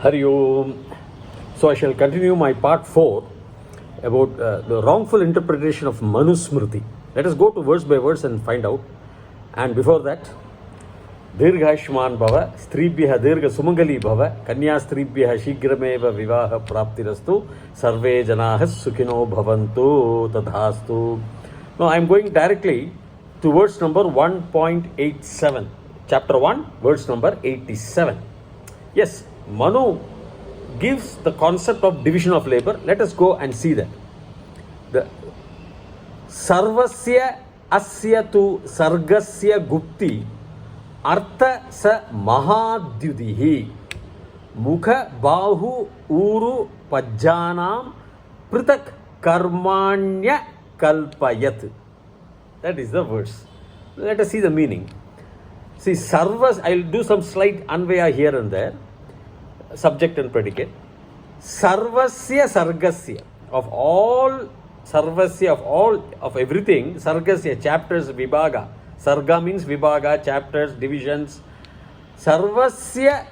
Hari Om. So I shall continue my part 4 about the wrongful interpretation of Manusmriti. Let us go to verse by verse and find out. And before that, Dirghashman Bhava, Stribhya Dirgha Sumangali Bhava, Kanya Stribhya Shigrameva Vivaha Praptirastu, Sarve Janahas Sukhino Bhavantu Tadhastu. Now I am going directly to verse number 1.87. Chapter 1, verse number 87. Yes, Manu gives the concept of division of labor. Let us go and see that. The Sarvasya Asya tu Sargasya Gupti Artha sa Mahadyudihi Mukha Bahu Uru Pajjanam Pritak Karmanya Kalpayat. That is the verse. Let us see the meaning. See, Sarvas, I will do some slight anvaya here and there. Subject and predicate. Sarvasya Sargasya. Of all, Sarvasya, of everything, Sargasya, chapters, Vibhaga. Sarga means Vibhaga, chapters, divisions. Sarvasya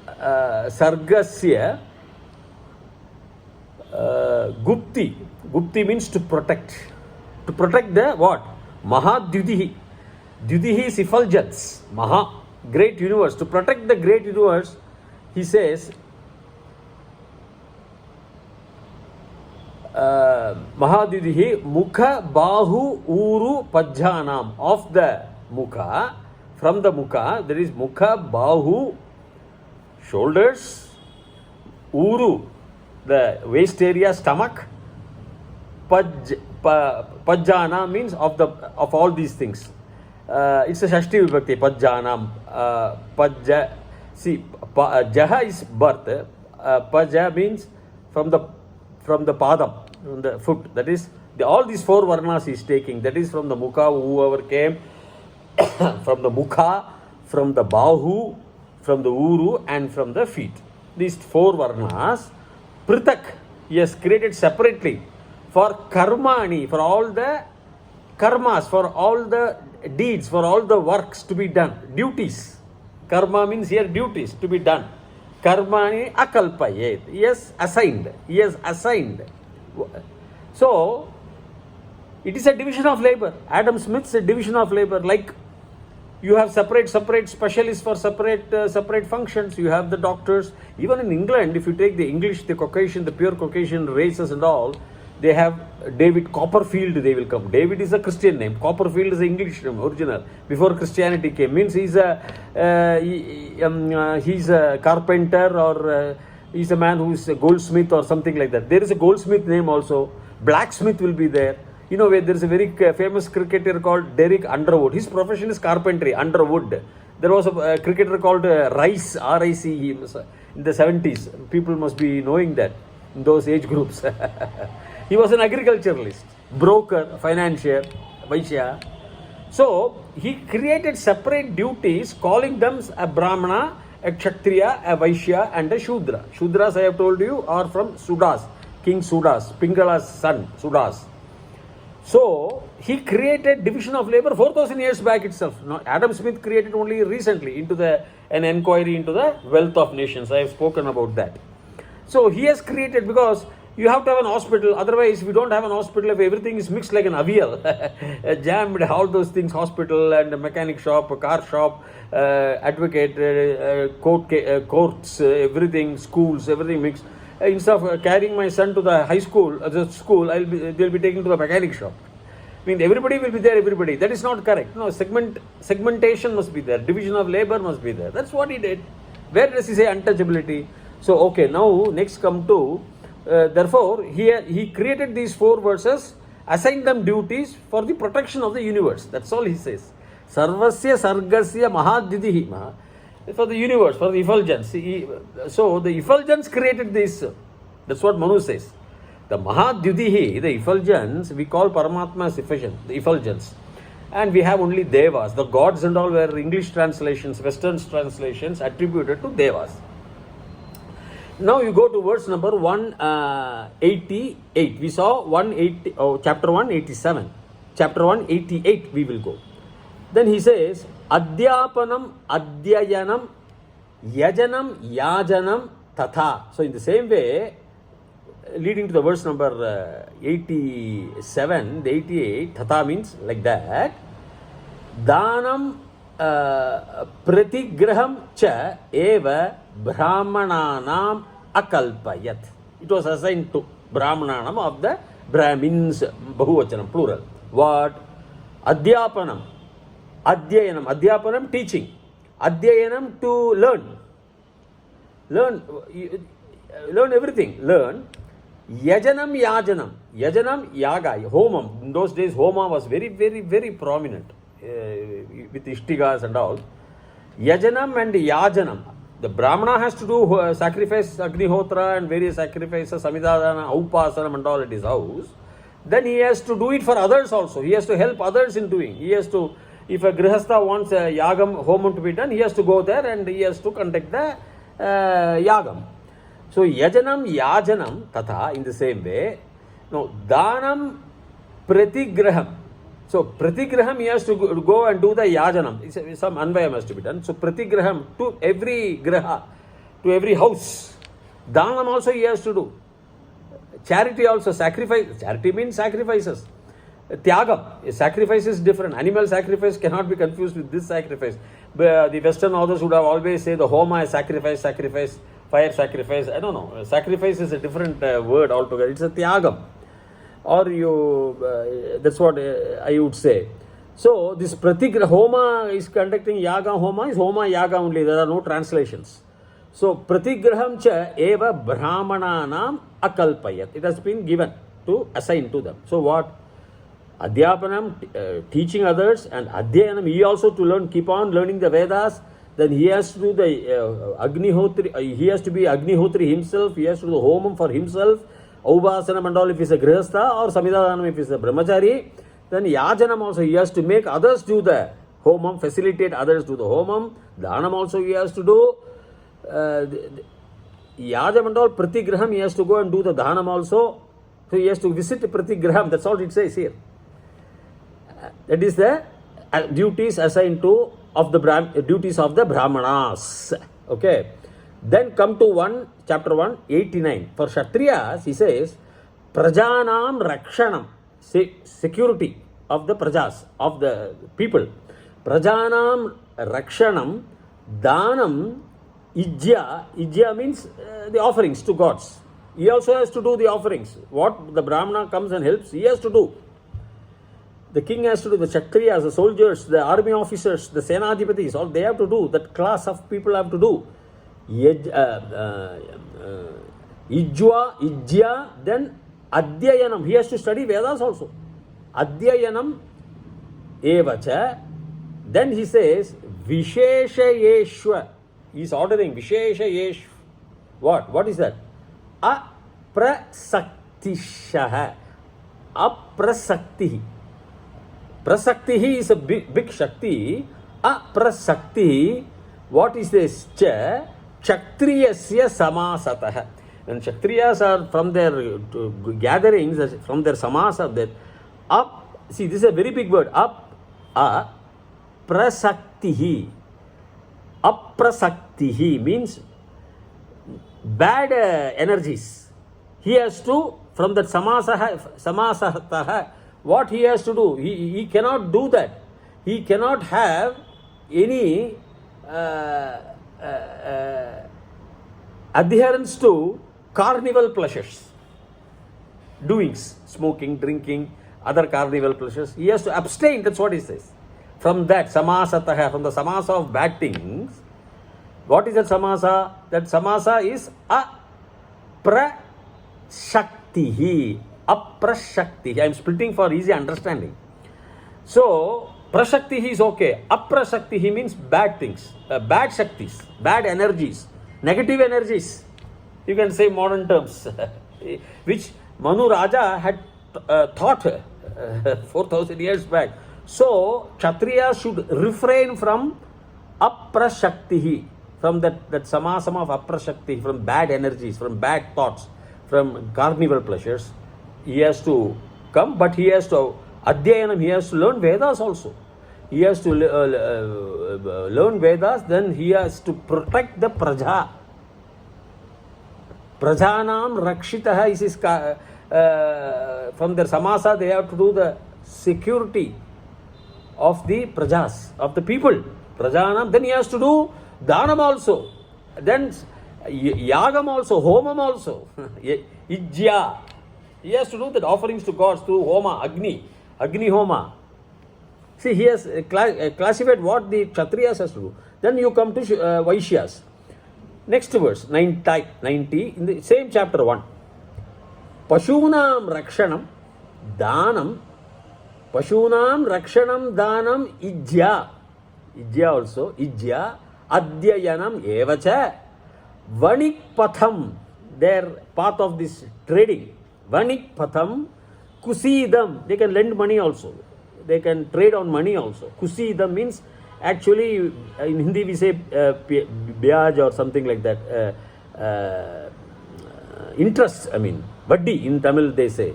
Sargasya Gupti. Gupti means to protect. To protect the what? Mahadyudihi. Dyudihi is effulgence. Maha, great universe. To protect the great universe, he says, Mahadyudihi Mukha Bahu Uru Pajjanam. Of the Mukha, from the Mukha, there is Mukha Bahu, shoulders, Uru, the waist area, stomach, Pajjana means of all these things. It's a Shashti Vibhakti, Pajjanam. Pajja, see, Jaha is birth. Pajja means from the Padam, from the foot. That is, all these four Varnas is taking. That is from the Mukha, whoever came, from the Mukha, from the Bahu, from the Uru, and from the feet. These four Varnas, Pritak, he has created separately for Karmani, for all the karmas, for all the deeds, for all the works to be done, duties. Karma means here duties to be done. Karmani akalpayet. He has assigned. He has assigned. So, it is a division of labor. Adam Smith's a division of labor. Like you have separate specialists for separate functions. You have the doctors. Even in England, if you take the English, the Caucasian, the pure Caucasian races and all, they have David Copperfield, they will come. David is a Christian name. Copperfield is an English name, original. Before Christianity came. Means he's a carpenter or he's a man who is a goldsmith or something like that. There is a goldsmith name also. Blacksmith will be there. You know, where there is a very famous cricketer called Derek Underwood. His profession is carpentry, Underwood. There was a cricketer called Rice, R-I-C, in the 70s. People must be knowing that in those age groups. He was an agriculturalist, broker, financier, Vaishya. So, he created separate duties, calling them a Brahmana, a Kshatriya, a Vaishya, and a Shudra. Shudras, I have told you, are from Sudas, King Sudas, Pingala's son, Sudas. So, he created division of labor 4,000 years back itself. Now, Adam Smith created only recently into an inquiry into the wealth of nations. I have spoken about that. So, he has created, because you have to have an hospital. Otherwise, we don't have an hospital if everything is mixed like an avial. Jammed, all those things, hospital and a mechanic shop, a car shop, advocate, courts, everything, schools, everything mixed. Instead of carrying my son to the high school, they'll be taken to the mechanic shop. I mean, everybody will be there, everybody. That is not correct. No, segmentation must be there. Division of labor must be there. That's what he did. Where does he say untouchability? So, okay, now next come to... therefore, he created these four verses, assigned them duties for the protection of the universe. That's all he says. Sarvasya Sargasya Mahadyudihi. For the universe, for the effulgence. So, the effulgence created this. That's what Manu says. The Mahadyudihi, the effulgence, we call Paramatma as the effulgence. And we have only Devas. The gods and all were English translations, Western translations attributed to Devas. Now you go to verse number 188. We saw chapter 187. Chapter 188 we will go. Then he says, Adhyapanam, Adhyayanam, yajanam, yajanam, tatha. So in the same way, leading to the verse number 87, the 88, tatha means like that. Danam pratigraham cha eva brahmananam akalpayat. It was assigned to brahmananam of the Brahmins, bahuvachanam, plural. What? Adhyapanam. Adhyayanam. Adhyapanam, teaching. Adhyayanam, to learn. Learn everything. Learn. Yajanam, yajanam. Yajanam, yaga, homam. In those days, homa was very, very, very prominent with ishtigas and all. Yajanam and yajanam. The Brahmana has to do sacrifice, Agnihotra and various sacrifices, Samidadana, Upasanam and all at his house. Then he has to do it for others also. He has to help others in doing. He has to, if a Grihastha wants a Yagam, Homam to be done, he has to go there and he has to conduct the Yagam. So, Yajanam, Yajanam, Tatha, in the same way. Now, Danam, Pratigraham. So, Pratigraham, he has to go and do the Yajanam. Some Anvayam has to be done. So, Pratigraham, to every Graha, to every house. Danam also he has to do. Charity also, sacrifice. Charity means sacrifices. Tyagam, sacrifice is different. Animal sacrifice cannot be confused with this sacrifice. The Western authors would have always say the Homa is sacrifice, fire sacrifice. I don't know. Sacrifice is a different word altogether. It's a Tyagam. Or you, that's what I would say. So, this Pratigra Homa is conducting Yaga. Homa is Homa Yaga only. There are no translations. So, Pratigraham cha eva brahmananam akalpayat. It has been given to assign to them. So, what? Adhyapanam, teaching others, and Adhyayanam, he also to learn, keep on learning the Vedas. Then he has to do the Agnihotri, he has to be Agnihotri himself, he has to do the Homam for himself. Uvasanam and all if he's a Grihastha, or Samidadanam if he's a Brahmachari. Then Yajanam also he has to make others do the Homam, facilitate others do the Homam. Dhanam also he has to do. Yajam and all, Pratigraham he has to go and do the Dhanam also. So he has to visit Pratigraham, that's all it says here. That is the duties assigned to of the duties of the Brahmanas. Okay. Then come to chapter 1, 89. For Kshatriyas, he says, Prajanam Rakshanam, security of the Prajas, of the people. Prajanam Rakshanam, Danam, Ijya means the offerings to gods. He also has to do the offerings. What the Brahmana comes and helps, he has to do. The king has to do, the Kshatriyas, the soldiers, the army officers, the Senadhipatis, all they have to do. That class of people have to do. Ijya, then Adhyayanam. He has to study Vedas also. Adhyayanam evacha. Then he says, Visheshayeshwa. He is ordering Visheshayeshwa. What is that? Aprasaktishaha. Aprasaktihi. Prasaktihi is a big Shakti. Aprasaktihi. What is this? Kshatriyasya samasatah. When Kshatriyas are from their gatherings, from their samasa, that see, this is a very big word. Prasaktihi. Aprasaktihi means bad energies. He has to, from that samasatah, what he has to do? He cannot do that. He cannot have any adherence to carnival pleasures, doings, smoking, drinking, other carnival pleasures. He has to abstain, that's what he says. From that samasatah, from the samasa of bad things. What is that samasa? That samasa is aprashaktihi. Aprashaktihi. I am splitting for easy understanding. So, prashaktihi is okay. Aprashaktihi means bad things, bad shaktis, bad energies, negative energies. You can say modern terms, which Manu Raja had thought 4,000 years back. So, Kshatriya should refrain from aprashaktihi, from that samasam of aprashakti, from bad energies, from bad thoughts, from carnival pleasures. He has to come, but he has to, Adhyayanam, he has to learn Vedas also. he has to learn Vedas, then he has to protect the Praja. Prajanam Rakshitaha is his, from their samasa, they have to do the security of the Prajas, of the people. Prajanam, then he has to do Dhanam also, then Yagam also, Homam also, Ijya. He has to do the offerings to gods through Homa, Agni Homa. See, he has classified what the Kshatriyas has to do. Then you come to Vaishyas. Next verse, 90, in the same chapter 1. Pashunam Rakshanam Dhanam. Pashunam Rakshanam Dhanam Ijya. Ijya also. Ijya. Adhyayanam Evacha. Vanik Patham. Their path of this trading. Vanik Patham. Kusidam. They can lend money also. They can trade on money also. Kusidam means, actually in Hindi we say byaj or something like that. Interest, I mean. Vaddi in Tamil they say.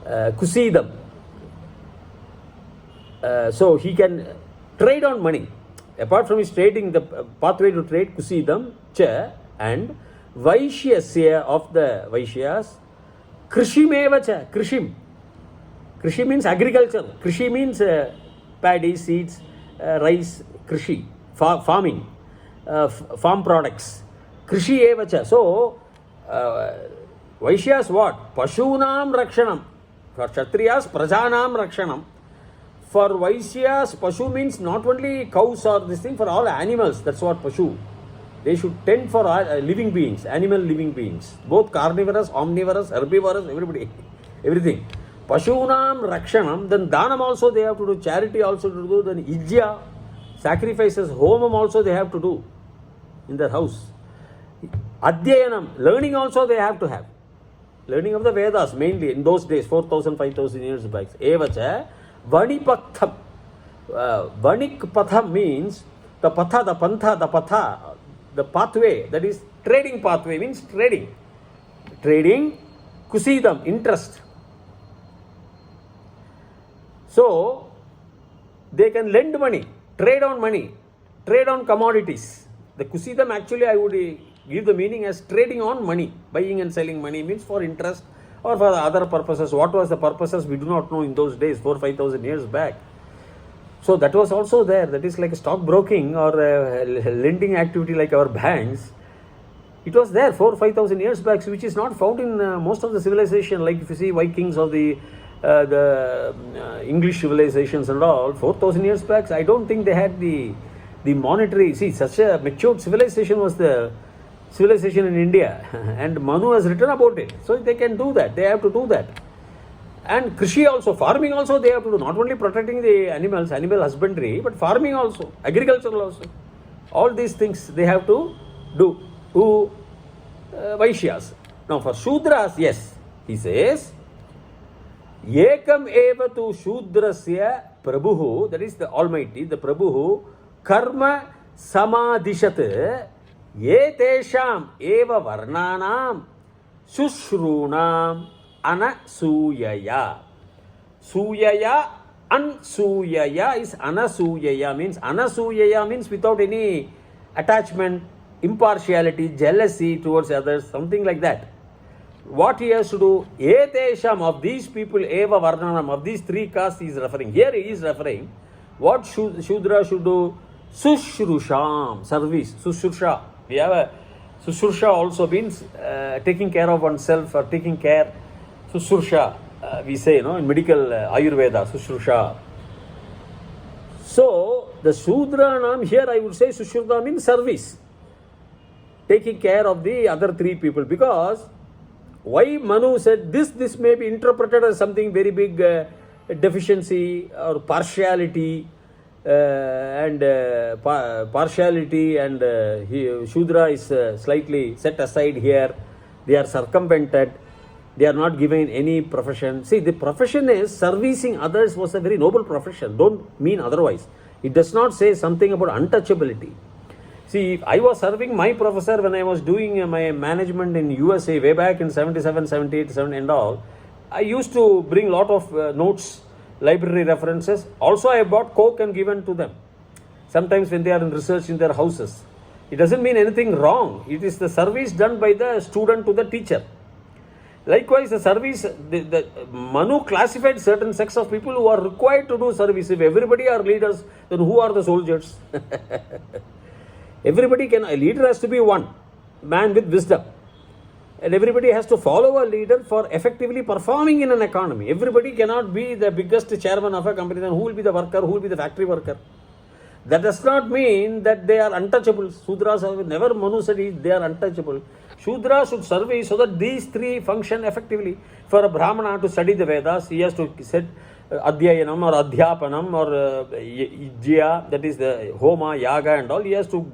Kusidam. So he can trade on money. Apart from his trading, the pathway to trade, Kusidam, Cha, and Vaishyasya of the Vaishyas, Krishimevacha, Krishim. Krishi means agriculture. Krishi means paddy, seeds, rice, Krishi, farming, farm products. Krishi evacha. So, Vaishyas what? Pashunam Rakshanam. For Kshatriyas, Prajanam Rakshanam. For Vaishyas, Pashu means not only cows or this thing, for all animals. That's what Pashu. They should tend for living beings, animal living beings. Both carnivorous, omnivorous, herbivorous, everybody, everything. Pashunam Rakshanam, then Dhanam also they have to do, charity also to do, then Ijya, sacrifices, Homam also they have to do in their house. Adhyayanam, learning also they have to have. Learning of the Vedas mainly in those days, 4,000, 5,000 years back. Evacha, Vanipatham. Vanik Patham means the Patha, the Pantha, the Patha, the pathway, that is trading pathway, means trading. Trading, Kusidam, interest. So, they can lend money, trade on commodities. The Kusidam actually I would give the meaning as trading on money. Buying and selling money means for interest or for other purposes. What was the purposes we do not know in those days, 4,000-5,000 years back. So that was also there. That is like a stockbroking or a lending activity like our banks. It was there 4,000-5,000 years back, which is not found in most of the civilization. Like if you see Vikings or the English civilizations and all, 4,000 years back, I don't think they had the monetary. See, such a matured civilization was the civilization in India, and Manu has written about it. So they can do that. They have to do that. And Krishi also, farming also they have to do. Not only protecting the animals, animal husbandry, but farming also, agricultural also. All these things they have to do. To Vaishyas. Now for Shudras, yes, he says, Ekam eva tu Shudrasya Prabhuhu, that is the Almighty, the Prabhuhu, Karma Samadishat, Yetesham eva Varnanam, Sushrunam, Anasuyaya. Suyaya, Ansuyaya is Anasuyaya, means without any attachment, impartiality, jealousy towards others, something like that. What he has to do, Etesham, of these people, Eva Varnanam, of these three castes he is referring. Here he is referring, what Shudra should do, Sushrusham, service, Sushrusha. We have a Sushrusha also means taking care of oneself or taking care, Sushrusha, we say, in medical Ayurveda, Sushrusha. So, the Shudranam, here I would say Sushruta means service. Taking care of the other three people, because why Manu said this may be interpreted as something very big deficiency or partiality and Shudra is slightly set aside here. They are circumvented. They are not given any profession. See, the profession is servicing others was a very noble profession. Don't mean otherwise. It does not say something about untouchability. See, I was serving my professor when I was doing my management in USA way back in 77, 78, 7 and all. I used to bring lot of notes library references. Also, I bought Coke and given to them. Sometimes when they are in research in their houses. It doesn't mean anything wrong. It is the service done by the student to the teacher. Likewise, the service, the Manu classified certain sects of people who are required to do service. If everybody are leaders, then who are the soldiers? Everybody a leader has to be one man with wisdom. And everybody has to follow a leader for effectively performing in an economy. Everybody cannot be the biggest chairman of a company. Then who will be the worker? Who will be the factory worker? That does not mean that they are untouchable. Sudras have never Manu said they are untouchable. Shudra should survey so that these three function effectively. For a Brahmana to study the Vedas, he has to set Adhyayanam or Adhyapanam or Ijya, that is the Homa, Yaga and all. He has to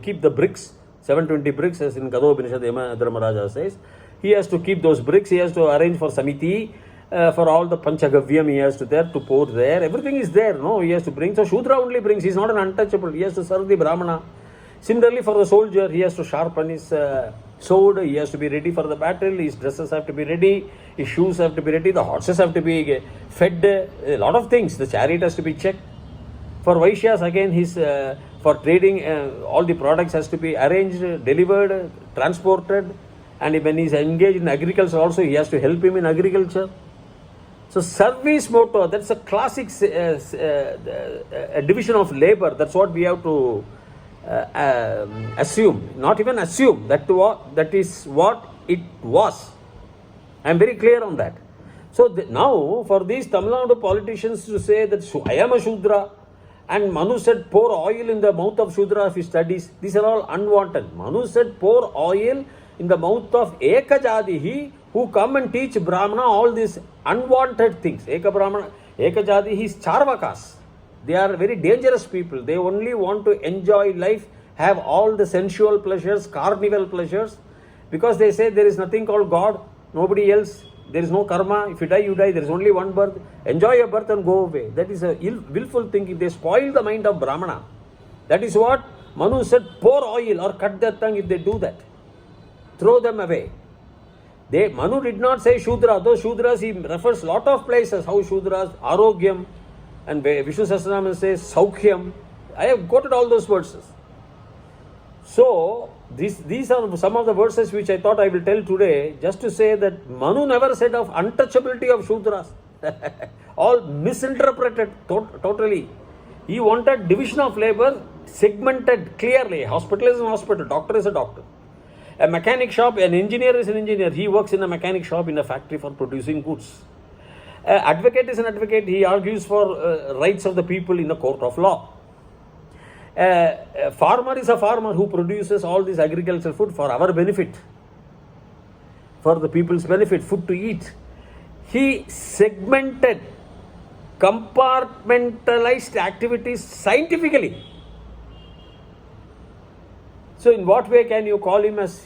keep the bricks, 720 bricks, as in Kadhopanishad Dharmaraja says. He has to keep those bricks. He has to arrange for Samiti. For all the Panchagavyam he has to there to pour there. Everything is there. No, he has to bring. So Shudra only brings. He is not an untouchable. He has to serve the Brahmana. Similarly, for the soldier, he has to sharpen his sword. He has to be ready for the battle. His dresses have to be ready. His shoes have to be ready. The horses have to be fed. A lot of things. The chariot has to be checked. For Vaishyas, again, his for trading, all the products has to be arranged, delivered, transported. And when he is engaged in agriculture also, he has to help him in agriculture. So service motto, that's a classic a division of labor. That's what we have to assume. Not even assume. That is what it was. I am very clear on that. So now for these Tamil Nadu politicians to say that I am a Shudra and Manu said pour oil in the mouth of Shudra if he studies, these are all unwanted. Manu said pour oil in the mouth of Ekajadihi who come and teach Brahmana all these unwanted things. Ekajadihi is Charvakas. They are very dangerous people. They only want to enjoy life, have all the sensual pleasures, carnival pleasures, because they say there is nothing called God, nobody else, there is no karma. If you die, you die. There is only one birth. Enjoy your birth and go away. That is a willful thinking. They spoil the mind of Brahmana. That is what Manu said, pour oil or cut their tongue if they do that. Throw them away. Manu did not say Shudra. Those Shudras, he refers lot of places. How Shudras, Arogyam, and Vishnu Sahasranama says Saukhyam. I have quoted all those verses. So, these are some of the verses which I thought I will tell today, just to say that Manu never said of untouchability of Shudras. All misinterpreted totally. He wanted division of labor segmented clearly. Hospital is a hospital, doctor is a doctor. A mechanic shop, an engineer is an engineer. He works in a mechanic shop in a factory for producing goods. An advocate is an advocate. He argues for rights of the people in a court of law. A farmer is a farmer who produces all this agricultural food for our benefit, for the people's benefit, food to eat. He segmented, compartmentalized activities scientifically. So in what way can you call him as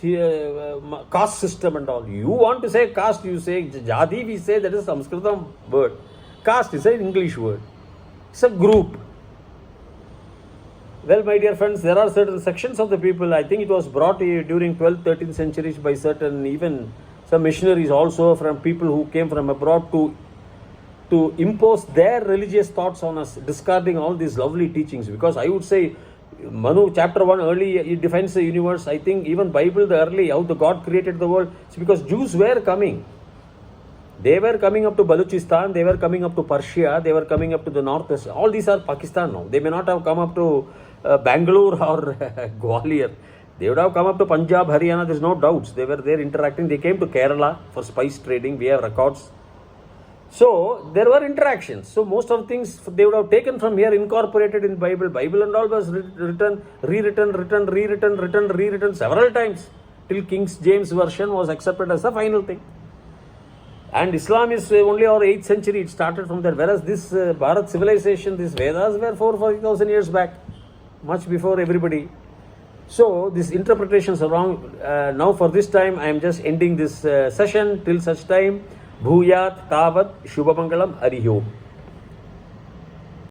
caste system and all? You want to say caste, you say Jadi, we say that is a Sanskritam word. Caste is an English word. It's a group. Well, my dear friends, there are certain sections of the people, I think it was brought during 12th, 13th centuries by certain, even some missionaries also from people who came from abroad to impose their religious thoughts on us, discarding all these lovely teachings. Because I would say, Manu chapter 1 early, it defines the universe. I think even Bible, the early, how the God created the world. It's because Jews were coming. They were coming up to Balochistan, they were coming up to Persia, they were coming up to the north. All these are Pakistan now. They may not have come up to Bangalore or Gwalior. They would have come up to Punjab, Haryana, there's no doubts. They were there interacting. They came to Kerala for spice trading. We have records. So there were interactions. So most of things they would have taken from here, incorporated in Bible. Bible and all was rewritten several times till King James version was accepted as the final thing. And Islam is only our 8th century. It started from there. Whereas this Bharat civilization, these Vedas were 4,000 years back, much before everybody. So these interpretations are wrong. Now for this time, I am just ending this session till such time. Bhuyat Tavat Shubhamangalam Hariho.